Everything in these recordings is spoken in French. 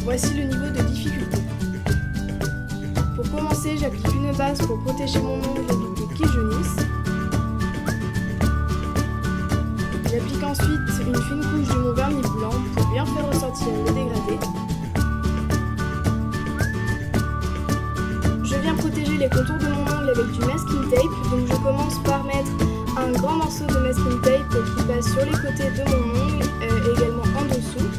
Voici le niveau de difficulté. Pour commencer, j'applique une base pour protéger mon ongle éviter qu'il jaunisse. J'applique ensuite une fine couche de mon vernis blanc pour bien faire ressortir le dégradé. Je viens protéger les contours de mon ongle avec du masking tape, donc je commence par mettre un grand morceau de masking tape qui passe sur les côtés de mon ongle et également en dessous.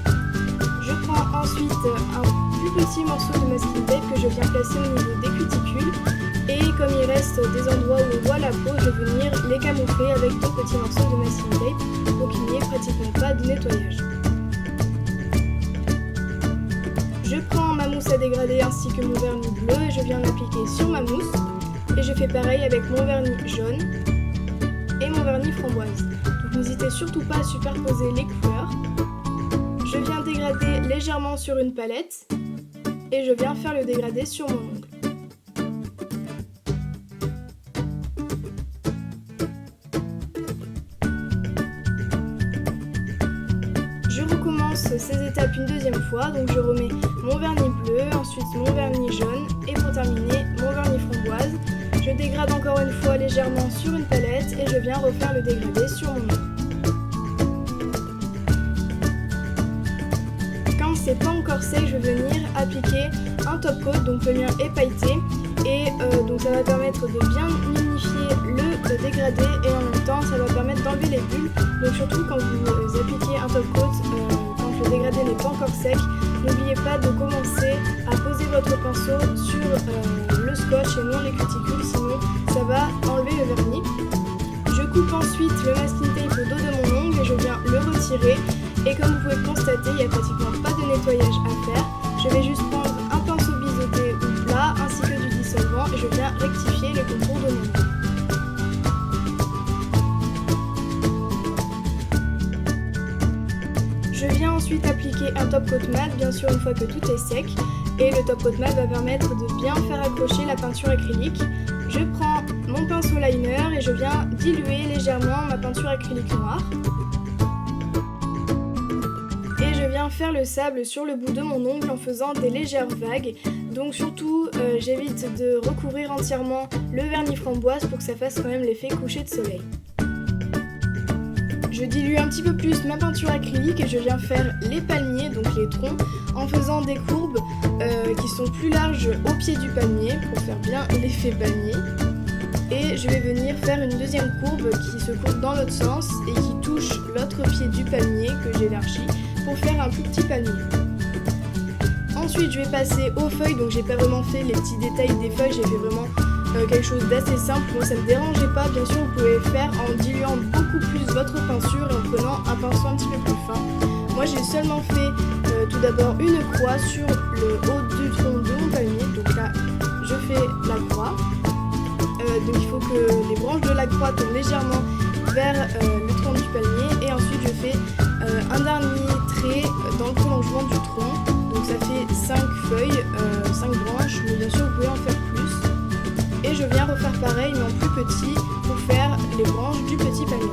Je prends ensuite un plus petit morceau de masking tape que je viens placer au niveau des cuticules et comme il reste des endroits où on voit la peau, je vais venir les camoufler avec deux petits morceaux de masking tape pour qu'il n'y ait pratiquement pas de nettoyage. Je prends ma mousse à dégrader ainsi que mon vernis bleu et je viens l'appliquer sur ma mousse et je fais pareil avec mon vernis jaune et mon vernis framboise. Donc n'hésitez surtout pas à superposer les couleurs. Je viens dégrader légèrement sur une palette et je viens faire le dégradé sur mon ongle. Je recommence ces étapes une deuxième fois, donc je remets mon vernis bleu, ensuite mon vernis jaune et pour terminer mon vernis framboise. Je dégrade encore une fois légèrement sur une palette et je viens refaire le dégradé sur mon ongle. Quand c'est pas encore sec, je vais venir appliquer un top coat, donc le mien est pailleté et donc ça va permettre de bien unifier le dégradé et en même temps ça va permettre d'enlever les bulles. Donc surtout quand vous appliquez un top coat, quand le dégradé n'est pas encore sec, n'oubliez pas de commencer à poser votre pinceau sur le scotch et non les cuticules, sinon ça va enlever le vernis. Je coupe ensuite le masking tape au dos de mon ongle et je viens le retirer. Et comme vous pouvez le constater, il n'y a pratiquement pas de nettoyage à faire. Je vais juste prendre un pinceau biseauté ou plat ainsi que du dissolvant et je viens rectifier les contours de mon ongle. Je viens ensuite appliquer un top coat mat, bien sûr une fois que tout est sec. Et le top coat mat va permettre de bien faire accrocher la peinture acrylique. Je prends mon pinceau liner et je viens diluer légèrement ma peinture acrylique noire. Et je viens faire le sable sur le bout de mon ongle en faisant des légères vagues. Donc surtout, j'évite de recourir entièrement le vernis framboise pour que ça fasse quand même l'effet coucher de soleil. Je dilue un petit peu plus ma peinture acrylique et je viens faire les palmiers, donc les troncs, en faisant des courbes qui sont plus larges au pied du palmier pour faire bien l'effet palmier. Et je vais venir faire une deuxième courbe qui se courbe dans l'autre sens et qui touche l'autre pied du palmier que j'élargis pour faire un plus petit palmier. Ensuite je vais passer aux feuilles, donc j'ai pas vraiment fait les petits détails des feuilles, j'ai fait vraiment quelque chose d'assez simple. Moi ça me dérangeait pas, bien sûr vous pouvez faire en diluant beaucoup plus votre peinture et en prenant un pinceau un petit peu plus fin. Moi j'ai seulement fait tout d'abord une croix sur le haut du tronc de mon palmier, donc là je fais la croix. Donc il faut que les branches de la croix tombent légèrement vers le tronc du palmier et ensuite je fais un dernier trait dans le prolongement du tronc. Donc ça fait 5 feuilles, 5 branches, mais bien sûr vous pouvez en faire plus. Et je viens refaire pareil mais en plus petit pour faire les branches du petit palmier.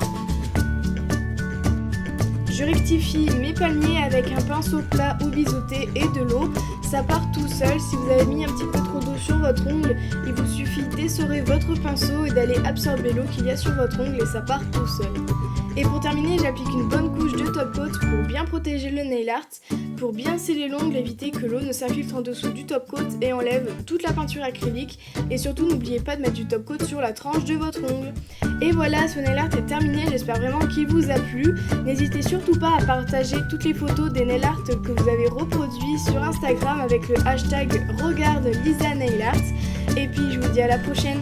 Je rectifie mes palmiers avec un pinceau plat ou biseauté et de l'eau. Ça part tout seul. Si vous avez mis un petit peu trop d'eau sur votre ongle, il vous suffit d'essorer votre pinceau et d'aller absorber l'eau qu'il y a sur votre ongle et ça part tout seul. Et pour terminer, j'applique une bonne couche de top coat pour bien protéger le nail art, pour bien sceller l'ongle, éviter que l'eau ne s'infiltre en dessous du top coat et enlève toute la peinture acrylique. Et surtout, n'oubliez pas de mettre du top coat sur la tranche de votre ongle. Et voilà, ce nail art est terminé, j'espère vraiment qu'il vous a plu. N'hésitez surtout pas à partager toutes les photos des nail art que vous avez reproduits sur Instagram avec le hashtag #RegardeLisaNailArt. Et puis je vous dis à la prochaine.